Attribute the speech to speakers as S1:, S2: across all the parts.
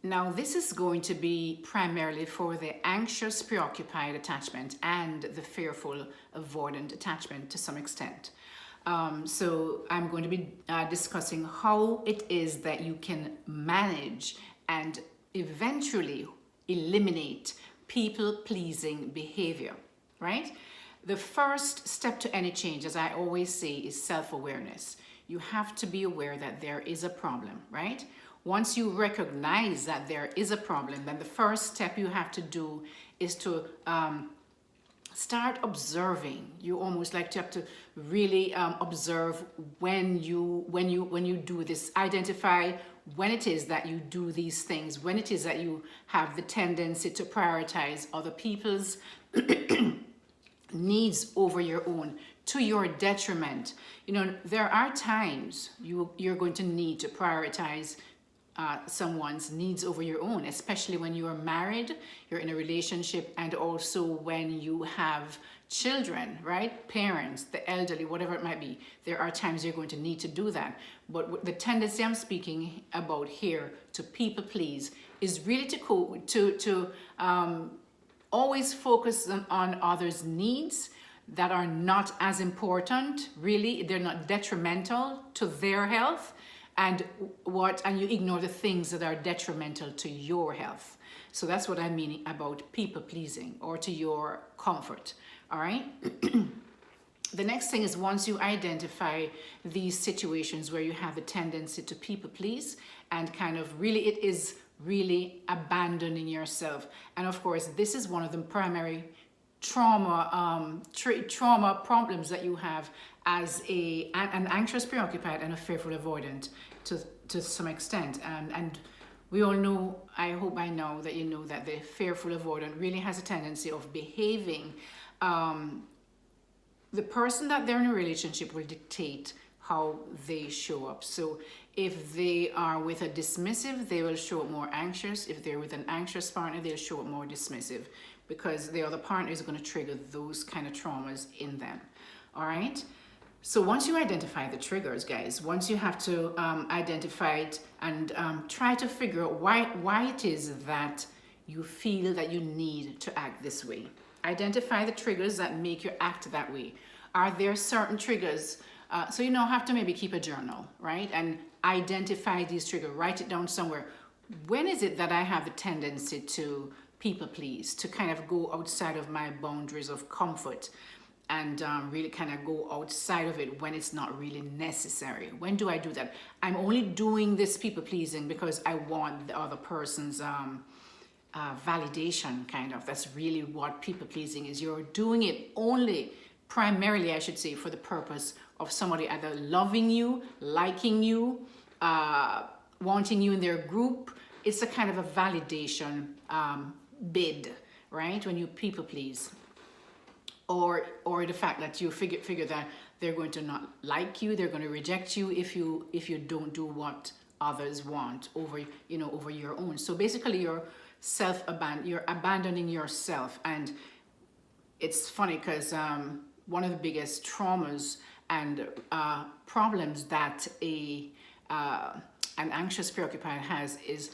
S1: Now, this is going to be primarily for the anxious, preoccupied attachment and the fearful, avoidant attachment to some extent. So I'm going to be discussing how it is that you can manage and eventually eliminate people-pleasing behavior, right? The first step to any change, as I always say, is self-awareness. You have to be aware that there is a problem, right? Once you recognize that there is a problem, then the first step you have to do is to start observing. You almost like to have to really observe when you do this. Identify when it is that you do these things, when it is that you have the tendency to prioritize other people's needs over your own, to your detriment. You know, there are times you're going to need to prioritize someone's needs over your own, especially when you are married, you're in a relationship, and also when you have children, right? Parents, the elderly, whatever it might be. There are times you're going to need to do that. But the tendency I'm speaking about here to people please is really to always focus on others' needs that are not as important. Really, they're not detrimental to their health. And you ignore the things that are detrimental to your health. So that's what I mean about people pleasing, or to your comfort. All right. The next thing is, once you identify these situations where you have the tendency to people please, and kind of really, it is really abandoning yourself. And of course, this is one of the primary trauma problems that you have as an anxious, preoccupied, and a fearful avoidant to some extent. And we all know, I hope by now that you know that the fearful avoidant really has a tendency of behaving. The person that they're in a relationship will dictate how they show up. So if they are with a dismissive, they will show up more anxious. If they're with an anxious partner, they'll show up more dismissive, because the other partner is going to trigger those kind of traumas in them. All right. So once you identify the triggers, guys, once you have to identify it and try to figure out why it is that you feel that you need to act this way. Identify the triggers that make you act that way. Are there certain triggers? So you know, have to maybe keep a journal, right? And identify these triggers, write it down somewhere. When is it that I have a tendency to people please, to kind of go outside of my boundaries of comfort, and really kind of go outside of it when it's not really necessary? When do I do that? I'm only doing this people pleasing because I want the other person's validation, kind of. That's really what people pleasing is. You're doing it only, primarily, I should say, for the purpose of somebody either loving you, liking you, wanting you in their group. It's a kind of a validation bid, right? When you people please. Or the fact that you figure that they're going to not like you, they're going to reject you if you don't do what others want over your own. So basically, you're abandoning yourself. And it's funny because one of the biggest traumas and problems that an anxious preoccupied has is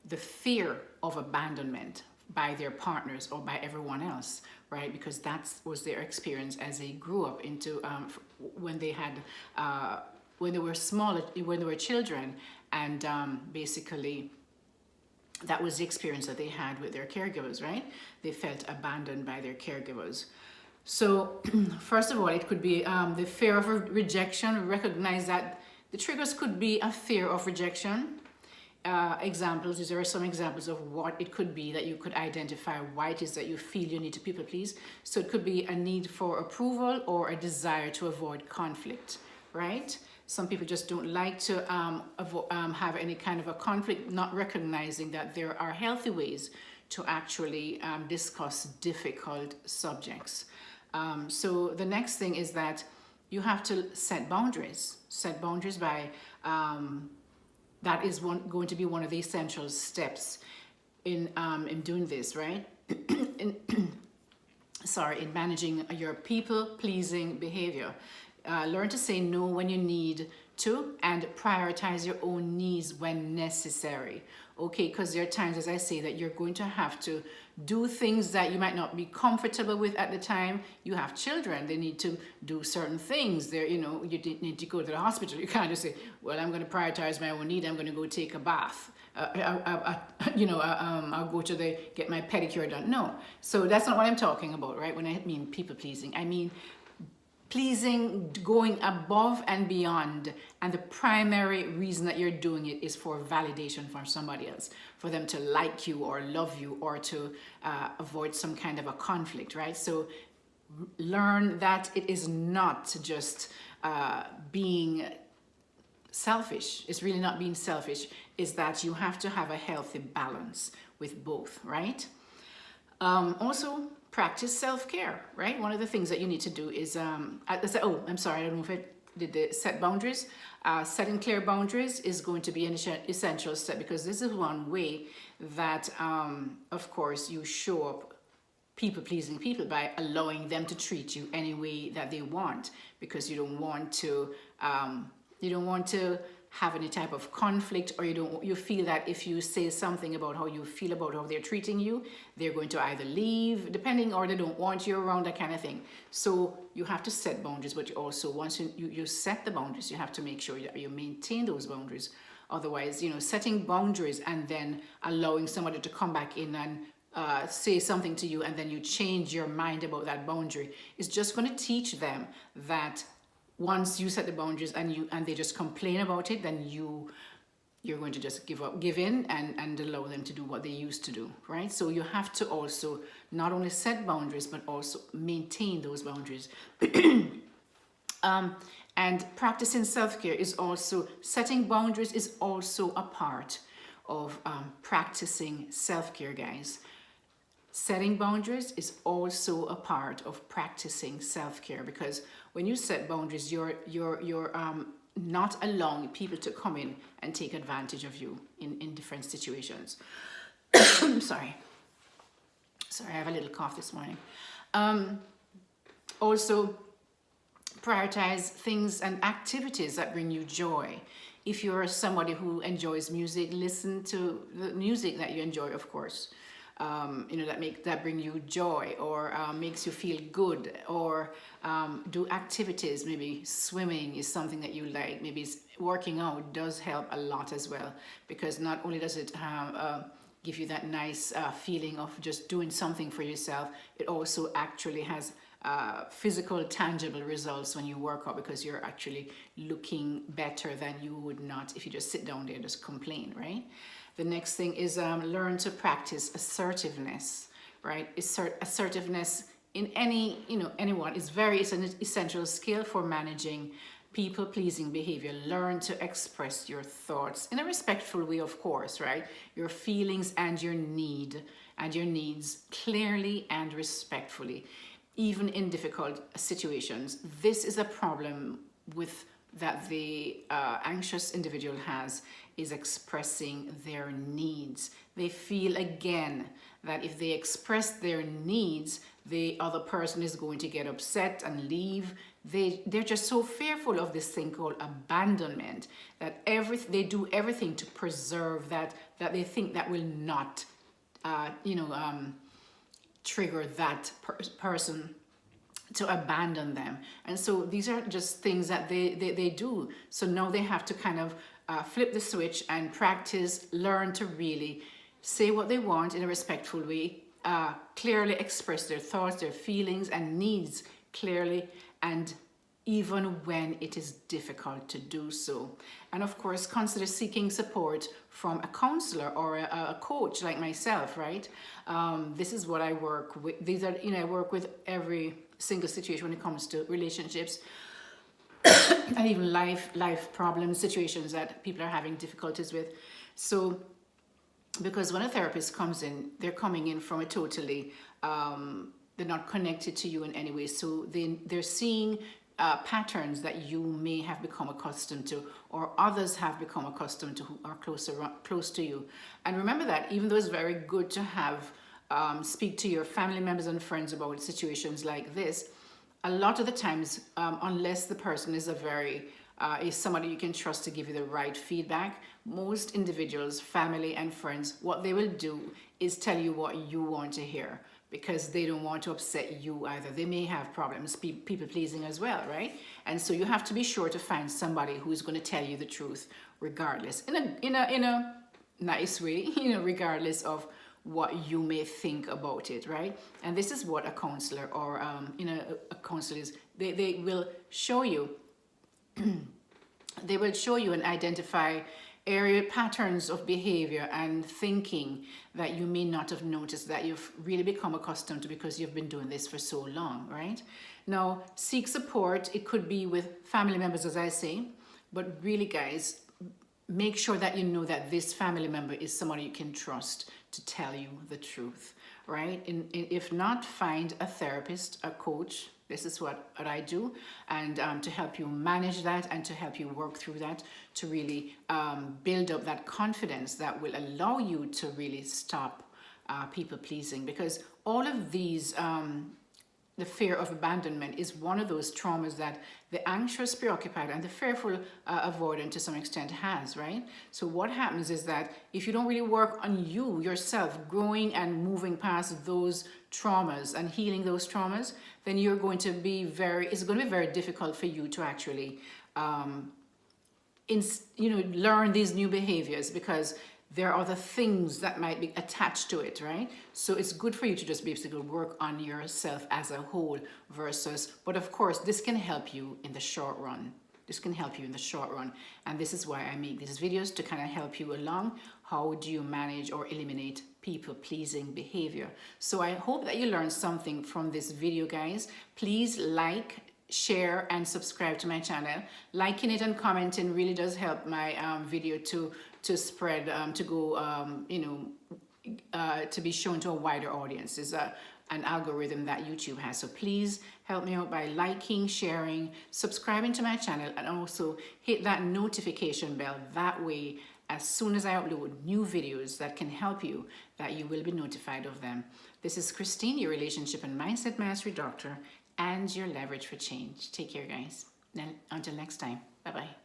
S1: the fear of abandonment by their partners or by everyone else, right? Because that was their experience as they grew up into when they were small, when they were children, and basically that was the experience that they had with their caregivers, right? They felt abandoned by their caregivers. So first of all, it could be the fear of rejection. Recognize that the triggers could be a fear of rejection. Examples, these are some examples of what it could be that you could identify why it is that you feel you need to people please. So it could be a need for approval or a desire to avoid conflict, right? Some people just don't like to have any kind of a conflict, not recognizing that there are healthy ways to actually discuss difficult subjects. So the next thing is that you have to set boundaries. Set boundaries by that is going to be one of the essential steps in doing this, right? in managing your people-pleasing behavior. Learn to say no when you need to, and prioritize your own needs when necessary. okay? Because there are times, as I say, that you're going to have to do things that you might not be comfortable with at the time. You have children, they need to do certain things. They're, you know, you need to go to the hospital. You can't just say, well, I'm going to prioritize my own need. I'm going to go take a bath. I'll go to get my pedicure done. No. So that's not what I'm talking about, right? When I mean people pleasing, I mean pleasing, going above and beyond, and the primary reason that you're doing it is for validation from somebody else, for them to like you or love you, or to avoid some kind of a conflict, right? So learn that it is not just being selfish. It's really not being selfish. Is that you have to have a healthy balance with both, right? Also, practice self-care, right? One of the things that you need to do is, I'm sorry, I don't know if I did the set boundaries. Setting clear boundaries is going to be an essential step, because this is one way that, of course, you show up people-pleasing people, by allowing them to treat you any way that they want, because you don't want to have any type of conflict, or you feel that if you say something about how you feel about how they're treating you, they're going to either leave, depending, or they don't want you around, that kind of thing. So you have to set boundaries, but you also, once you set the boundaries, you have to make sure that you maintain those boundaries. Otherwise, setting boundaries and then allowing somebody to come back in and say something to you, and then you change your mind about that boundary, is just going to teach them that once you set the boundaries and they just complain about it, then you're going to just give in and allow them to do what they used to do, right? So you have to also not only set boundaries, but also maintain those boundaries. And practicing self-care is also, setting boundaries is also a part of practicing self-care, guys. Setting boundaries is also a part of practicing self-care, because when you set boundaries, you're not allowing people to come in and take advantage of you in different situations. Sorry, I have a little cough this morning. Also, prioritize things and activities that bring you joy. If you're somebody who enjoys music, listen to the music that you enjoy, of course. That bring you joy, or makes you feel good, or do activities. Maybe swimming is something that you like. Maybe working out does help a lot as well, because not only does it give you that nice feeling of just doing something for yourself, it also actually has physical, tangible results when you work out, because you're actually looking better than you would not if you just sit down there and just complain, right? The next thing is learn to practice assertiveness, right? Assertiveness in anyone is an essential skill for managing people-pleasing behavior. Learn to express your thoughts in a respectful way, of course, right? Your feelings and your needs clearly and respectfully, even in difficult situations. This is a problem that the anxious individual has, is expressing their needs. They feel, again, that if they express their needs, the other person is going to get upset and leave. They're just so fearful of this thing called abandonment, that they do everything to preserve that they think that will not, trigger that person to abandon them. And so these are just things that they do. So now they have to kind of flip the switch and practice, learn to really say what they want in a respectful way, clearly express their thoughts, their feelings and needs clearly, and even when it is difficult to do so. And of course, consider seeking support from a counselor or a coach like myself, right? This is what I work with. I work with every single situation when it comes to relationships and even life problems, situations that people are having difficulties with. So, because when a therapist comes in, they're coming in from a totally, they're not connected to you in any way. So they're seeing patterns that you may have become accustomed to, or others have become accustomed to, who are close to you. And remember that even though it's very good to have speak to your family members and friends about situations like this, a lot of the times, unless the person is is somebody you can trust to give you the right feedback, most individuals, family and friends, what they will do is tell you what you want to hear, because they don't want to upset you either. They may have problems, people pleasing as well, right? And so you have to be sure to find somebody who's going to tell you the truth regardless, in a nice way, regardless of what you may think about it, right? And this is what a counselor or a counselor is. They will show you they will show you and identify area patterns of behavior and thinking that you may not have noticed, that you've really become accustomed to because you've been doing this for so long, right? Now, seek support. It could be with family members, as I say, but really, guys, make sure that you know that this family member is somebody you can trust to tell you the truth, right? If not, find a therapist, a coach. This is what I do, and to help you manage that and to help you work through that, to really build up that confidence that will allow you to really stop people pleasing. Because all of these, the fear of abandonment is one of those traumas that the anxious, preoccupied, and the fearful avoidant to some extent has, right? So what happens is that if you don't really work on you yourself, growing and moving past those traumas and healing those traumas, then you're going to be it's going to be very difficult for you to actually, learn these new behaviors, because there are other things that might be attached to it, right? So it's good for you to just basically work on yourself as a whole but of course, this can help you in the short run. This can help you in the short run. And this is why I make these videos, to kind of help you along. How do you manage or eliminate people-pleasing behavior? So I hope that you learned something from this video, guys. Please like, share, and subscribe to my channel. Liking it and commenting really does help my video to spread, to go, to be shown to a wider audience. It's an algorithm that YouTube has. So please help me out by liking, sharing, subscribing to my channel, and also hit that notification bell. That way, as soon as I upload new videos that can help you, that you will be notified of them. This is Christine, your Relationship and Mindset Mastery Doctor, and your Leverage for Change. Take care, guys. Until next time. Bye-bye.